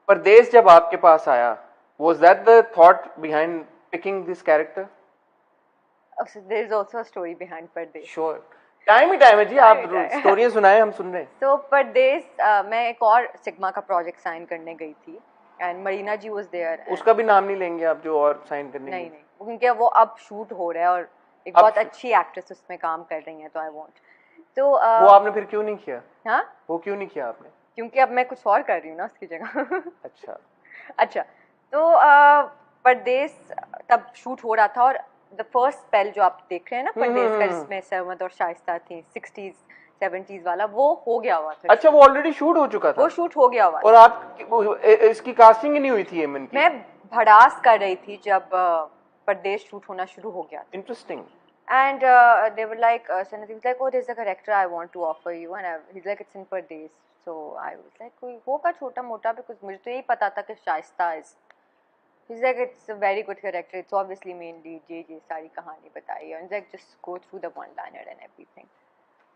परदेश जब आपके पास आया, was that the thought behind picking this character? So there is also a story behind Pardesh. Sure. Time ही time है जी, आप स्टोरियां सुनाएं, हम सुन रहे हैं. तो परदेश मैं एक और सिग्मा का प्रोजेक्ट साइन करने गई थी and Marina ji was there. उसका भी नाम नहीं लेंगे आप जो और साइन करने नहीं क्योंकि वो अब शूट हो रहा है और एक बहुत अच्छी एक्ट्रेस उसमें काम कर रही है, तो आई वांट. तो वो आपने फिर क्यों नहीं किया? हाँ, वो क्यों नहीं किया आपने? क्योंकि अब मैं कुछ और कर रही हूँ ना उसकी जगह. अच्छा. तो परदेश तब शूट हो रहा था और द फर्स्ट स्पेल जो आप देख रहे हैं ना परदेश का, जिसमें सरमद और शाइस्ता थी 60s 70s वाला, वो हो गया हुआ था. अच्छा, वो ऑलरेडी शूट हो चुका था? वो शूट हो गया हुआ. और आप इसकी कास्टिंग ही नहीं हुई थी एमन की? मैं भड़ास कर रही थी जब परदेश शूट होना शुरू हो गया. Interesting. And they were like, Sanat was like, oh, there's a character I want to offer you, and he's like, it's in Pardesh. So I was like, कोई होगा छोटा मोटा, because मुझे तो यही पता था कि Shaista is. He's like, it's a very good character. It's obviously main lead. ये सारी कहानी बताई, and he's like, just go through the one-liner and everything.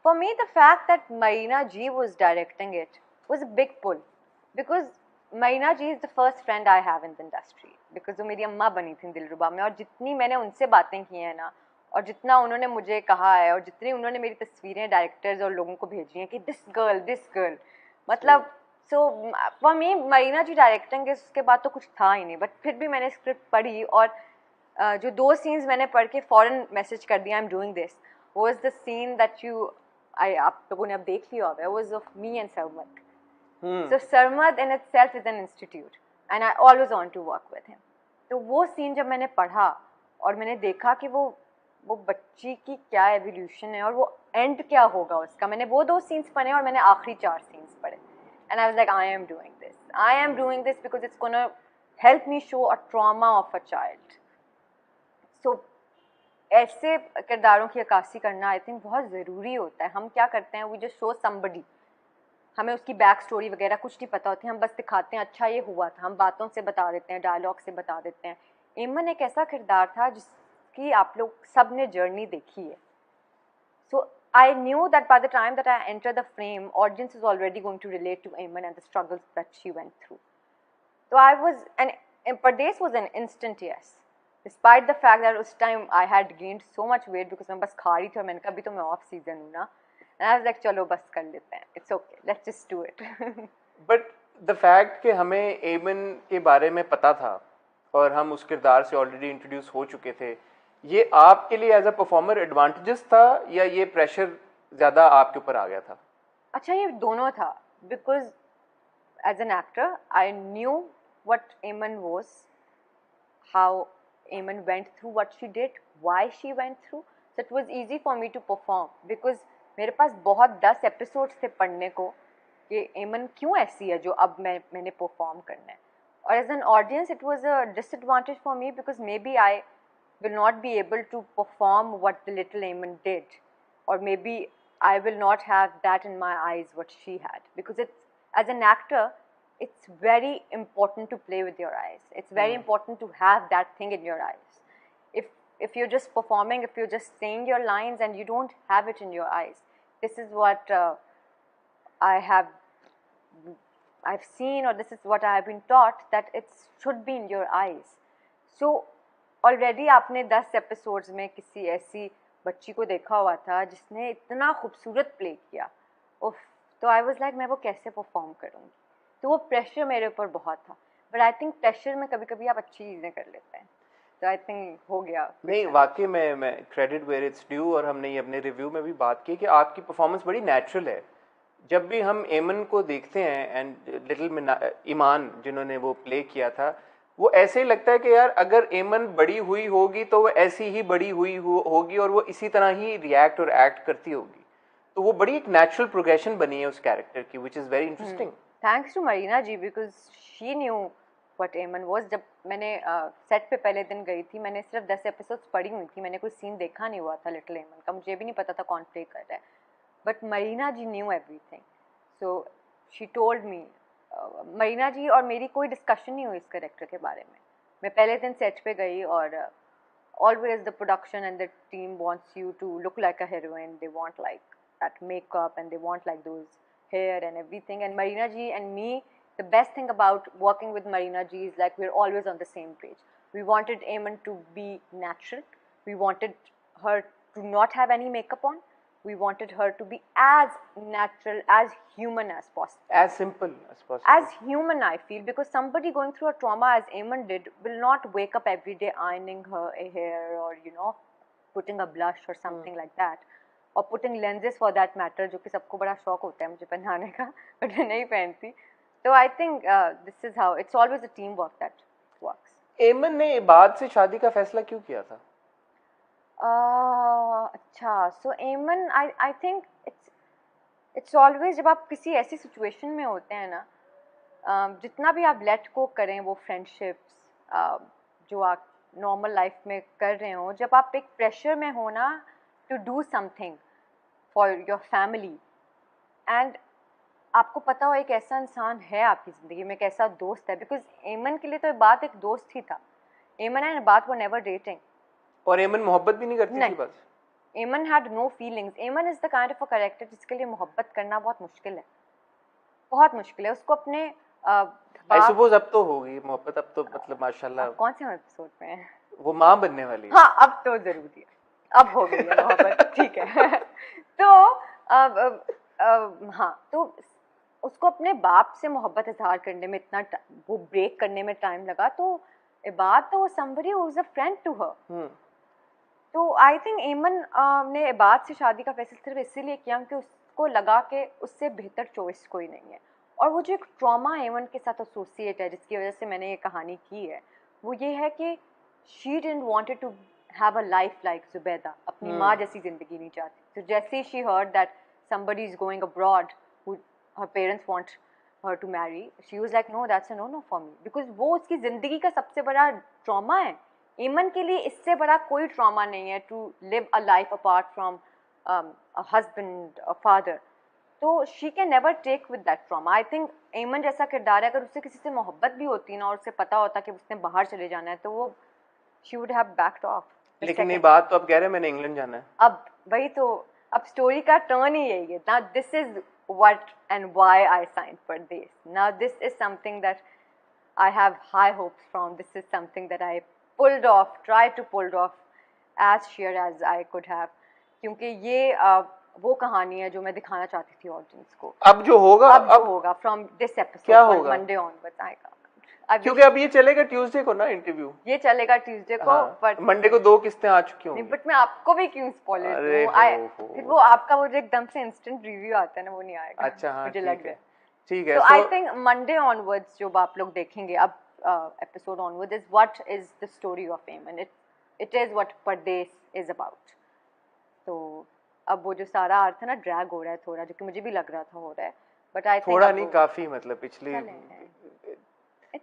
For me, the fact that Marina G was directing it was a big pull, because Marina G is the first friend I have in the industry. Because वो मेरी अम्मा बनी थी दिलरुबा में, और जितनी मैंने उनसे बातें की हैं ना, और जितना उन्होंने मुझे कहा है, और जितनी उन्होंने मेरी तस्वीरें डायरेक्टर्स और लोगों को भेजी हैं कि दिस गर्ल, मतलब so for me Marina ji directing के उसके बाद तो कुछ था ही नहीं. बट फिर भी मैंने स्क्रिप्ट पढ़ी, और जो 2 सीन्स मैंने पढ़ के फ़ौरन मैसेज कर दिया, I am doing this, was the scene that आप लोगों ने अब देख लिया होगा, was of me and Sarmad. So Sarmad in itself is an institute and I always want to work with him. तो वो सीन जब मैंने पढ़ा और मैंने देखा कि वो बच्ची की क्या एवोल्यूशन है और वो एंड क्या होगा उसका, मैंने वो 2 सीन्स पढ़े और मैंने आखिरी 4 सीन्स पढ़े, and I was like, I am doing this because it's gonna help me show a trauma of a child. So ऐसे किरदारों की अक्कासी करना आई थिंक बहुत ज़रूरी होता है. हम क्या करते हैं, वी जस्ट शो समबडी, हमें उसकी बैक स्टोरी वगैरह कुछ नहीं पता होती, हम बस दिखाते हैं अच्छा ये हुआ था, हम बातों से बता देते हैं, डायलॉग से बता देते हैं. एमन एक ऐसा किरदार था जिसकी आप लोग सब ने जर्नी देखी है. So I knew that by the time that I enter the frame, audience is already going to relate to Aiman and the struggles that she went through. तो I was and Pardesh was an instant yes, despite the fact that उस time I had gained so much weight, because मैं बस खा रही थी और मैंने कहा अभी तो मैं ऑफ सीजन हूँ ना, and I was like, चलो बस कर लेते हैं, it's okay, let's just do it. But the fact कि हमें एमन के बारे में पता था और हम उस किरदार से ऑलरेडी इंट्रोड्यूस हो चुके थे, ये आपके लिए एज अ परफॉर्मर एडवांटेजेस था या ये प्रेशर ज़्यादा आपके ऊपर आ गया था? अच्छा, ये दोनों था, because as an actor I knew what Eamon was, how Eamon went through what she did, why she went through, so it was easy for me to perform because मेरे पास बहुत 10 एपिसोड्स थे पढ़ने को कि एमन क्यों ऐसी है जो अब मैंने परफॉर्म करना है. और as an audience it was a disadvantage for me because maybe I will not be able to perform what the little Eman did, और maybe I will not have that in my eyes what she had, because it's as an actor it's very important to play with your eyes. It's very important to have that thing in your eyes. If you're just performing, if you're just saying your lines and you don't have it in your eyes, this is what I've seen, or this is what I have been taught, that it should be in your eyes. So already आपने 10 episodes में किसी ऐसी बच्ची को देखा हुआ था जिसने इतना खूबसूरत प्ले किया, उफ, तो I was like, मैं वो कैसे परफॉर्म करूँगी. तो वो प्रेशर मेरे ऊपर बहुत था. बट आई थिंक प्रेशर में कभी कभी आप अच्छी चीज़ें कर लेते हैं, तो आई थिंक हो गया. नहीं, वाकई में मैं क्रेडिट वेयर इट्स ड्यू, और हमने ये अपने रिव्यू में भी बात की कि आपकी परफॉर्मेंस बड़ी नेचुरल है. जब भी हम एमन को देखते हैं एंड लिटिल ईमान जिन्होंने वो प्ले किया था, वो ऐसे ही लगता है कि यार अगर एमन बड़ी हुई होगी तो वो ऐसी ही बड़ी हुई होगी और वो इसी तरह ही रिएक्ट और एक्ट करती होगी. तो वो बड़ी एक नेचुरल प्रोग्रेशन बनी है उस कैरेक्टर की, which is very interesting. Thanks to Marina ji, because she knew what Eman was. जब मैंने सेट पे पहले दिन गई थी, मैंने सिर्फ 10 एपिसोड्स पढ़ी हुई थी, मैंने कोई सीन देखा नहीं हुआ था लिटिल एमन का, मुझे भी नहीं पता था कौन प्ले कर रहा है. But Marina ji knew everything, so she told me. Marina ji और मेरी कोई डिस्कशन नहीं हुई इस कैरेक्टर के बारे में. मैं पहले दिन सेट पे गई और always the production and the team wants you to look like a heroine. They want like that makeup and they want like those hair and everything. And Marina ji and me, the best thing about working with Marina G is like we're always on the same page. We wanted Eamon to be natural. We wanted her to not have any makeup on. We wanted her to be as natural, as human as possible. As simple as possible. As human, I feel, because somebody going through a trauma as Eamon did will not wake up every day ironing her hair or, you know, putting a blush or something like that. Or putting lenses for that matter, जो कि सबको बड़ा शौक होता है मुझे पहनाने का, but मैं नहीं पहनती. So I think this is how, it's always a teamwork that works. एमन ने इबाद से शादी का फैसला क्यों किया था? अच्छा, so Eamon, I think it's always जब आप किसी ऐसी सिचुएशन में होते हैं ना, जितना भी आप लेट गो करें वो फ्रेंडशिप्स जो आप नॉर्मल लाइफ में कर रहे हो, जब आप एक प्रेशर में हो ना to do something for your family and आपको पता हो एक ऐसा इंसान है आपकी ज़िंदगी में, एक ऐसा दोस्त है, बिकॉज एमन के लिए तो बात एक दोस्त ही था. एमन एंड बात वो नेवर डेटिंग. और एमन मोहब्बत भी नहीं करती थी बस. एमन हैड नो फीलिंग्स. एमन is the kind of a character जिसके लिए मोहब्बत करना बहुत मुश्किल है, बहुत मुश्किल है. उसको अपने आई सपोज अब तो होगी मोहब्बत, अब तो मतलब माशाल्लाह. कौन से एपिसोड में है वो माँ बनने वाली है. हाँ, अब तो जरूरी है, अब हो गई है मोहब्बत. ठीक है. तो हाँ, तो उसको अपने बाप से मोहब्बत इजहार करने में इतना वो ब्रेक करने में टाइम लगा. तो इबाद तो somebody who is a friend to her. तो आई थिंक एमन ने इबाद से शादी का फैसला सिर्फ इसीलिए किया कि उसको लगा कि उससे बेहतर चॉइस कोई नहीं है. और वो जो एक ट्रॉमा एमन के साथ एसोसिएट है जिसकी वजह से मैंने ये कहानी की है, वो ये है कि she didn't wanted to have a life like Zubaida. अपनी माँ जैसी ज़िंदगी नहीं चाहती. तो जैसे ही she heard that somebody is going abroad who her parents want her to marry, she was like no, that's a no for me, because वो उसकी ज़िंदगी का सबसे बड़ा ट्रॉमा है. एमन के लिए इससे बड़ा कोई ट्रॉमा नहीं है to live a life apart from a husband, a father. तो she can never take with that trauma. I think Aiman जैसा किरदार है, अगर उससे किसी से मोहब्बत भी होती ना और उसे पता होता कि उसने बाहर चले जाना है, तो वो she would have backed of. लेकिन ये बात तो अब कह रहे हैं मैंने इंग्लैंड जाना है. अब वही तो, अब स्टोरी का टर्न ही यही है. Now this is what and why I signed for this. Now this is something that I have high hopes from. This is something that I tried to pull off as sheer as I could have. क्योंकि ये वो कहानी है जो मैं दिखाना चाहती थी ऑडियंस को. अब जो होगा फ्रॉम दिस एपिसोड, क्या होगा? मंडे ऑन बताएगा. क्योंकि अब ये चलेगा ट्यूसडे को ना इंटरव्यू. ये चलेगा ट्यूसडे को, बट मंडे को 2 किस्तें आ चुकी होंगी. बट मैं आपको भी क्यों स्पॉइलर दूं? फिर वो आपका वो जो एकदम से इंस्टेंट रिव्यू आता है ना, वो नहीं आएगा. अच्छा, हाँ, मुझे लग रहा है. ठीक है. तो आई थिंक मंडे ऑनवर्ड्स जो आप लोग देखेंगे अब episode onwards is what is the story of एमन. It is what Pradesh is about. तो अब वो जो सारा अर्थ है ना ड्रैग हो रहा है थोड़ा, जो कि मुझे भी लग रहा था हो रहा है, बट आई थिंक थोड़ा नहीं, काफी, मतलब पिछली.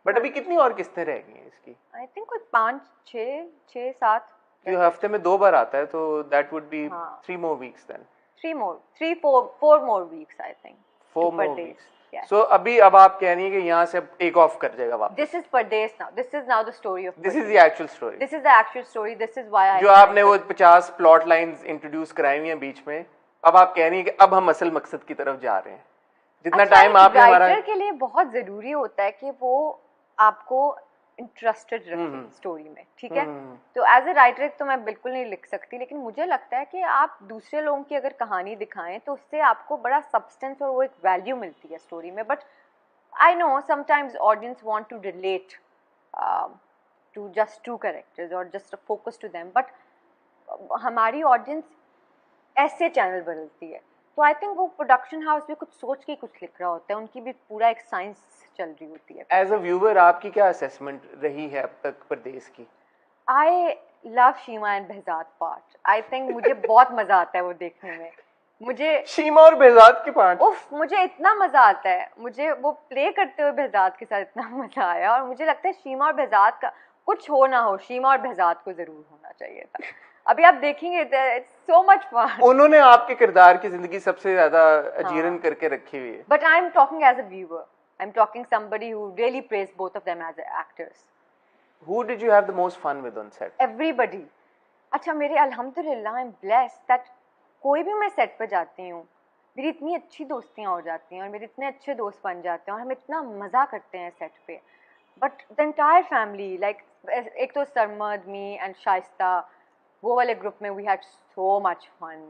बट अभी कितनी और किस्तें रह गई हैं इसकी? आई थिंक कोई 5 6 7. ये हफ्ते में 2 बार आता है, तो that would be 3 more weeks then. 4 more weeks I think. 4 more weeks. So अभी अब आप कह रही हैं कि यहाँ से टेक ऑफ कर जाएगा वापस. This is Pardes now. This is now the story of Pardes. This is the actual story. This is the actual story. This is why I. जो आपने वो 50 प्लॉट लाइंस इंट्रोड्यूस कराई हुई हैं बीच में, अब आप कह रही हैं कि अब हम असल मकसद की तरफ जा रहे हैं. जितना टाइम आपने हमारा राइटर के लिए बहुत जरूरी होता है कि वो आपको इंटरेस्टेड रखे स्टोरी में. ठीक है. तो एज ए राइटर तो मैं बिल्कुल नहीं लिख सकती, लेकिन मुझे लगता है कि आप दूसरे लोगों की अगर कहानी दिखाएं तो उससे आपको बड़ा सब्सटेंस और वो एक वैल्यू मिलती है स्टोरी में. But I know sometimes audience want to relate to just 2 characters और just focus to them, but हमारी ऑडियंस ऐसे चैनल बदलती है. तो आई थिंक वो प्रोडक्शन हाउस भी कुछ सोच के कुछ लिख रहा होता है, उनकी भी पूरा एक साइंस चल रही होती है. एज अ व्यूअर आपकी क्या असेसमेंट रही है अब तक परदेस की? I love शीमा and behzad part. I think मुझे बहुत मजा आता है वो देखने में. मुझे शीमा और behzad के पार्ट, उफ, मुझे इतना मजा आता है. मुझे वो प्ले करते हुए behzad के साथ इतना मजा आया, और मुझे लगता है शीमा और behzad का कुछ हो ना हो, शीमा और behzad को जरूर होना चाहिए था. अभी आप देखेंगे इट्स सो मच फन. उन्होंने आपके किरदार की जिंदगी सबसे ज्यादा अजीरन करके रखी हुई है. But I am talking as a viewer. I am talking somebody who really praise both of them as actors. Who did you have the most fun with on set? Everybody. अच्छा, मेरे अल्हम्दुलिल्लाह आई एम ब्लेस्ड दैट कोई भी मैं set पर जाती हूँ, मेरी इतनी अच्छी दोस्तियाँ हो जाती हैं और मेरे इतने अच्छे दोस्त बन जाते हैं और हम इतना मज़ा करते हैं सेट पे. But the entire family like, एक तो सरमद, मी एंड शाइस्ता, वो वाले ग्रुप में we had so much fun.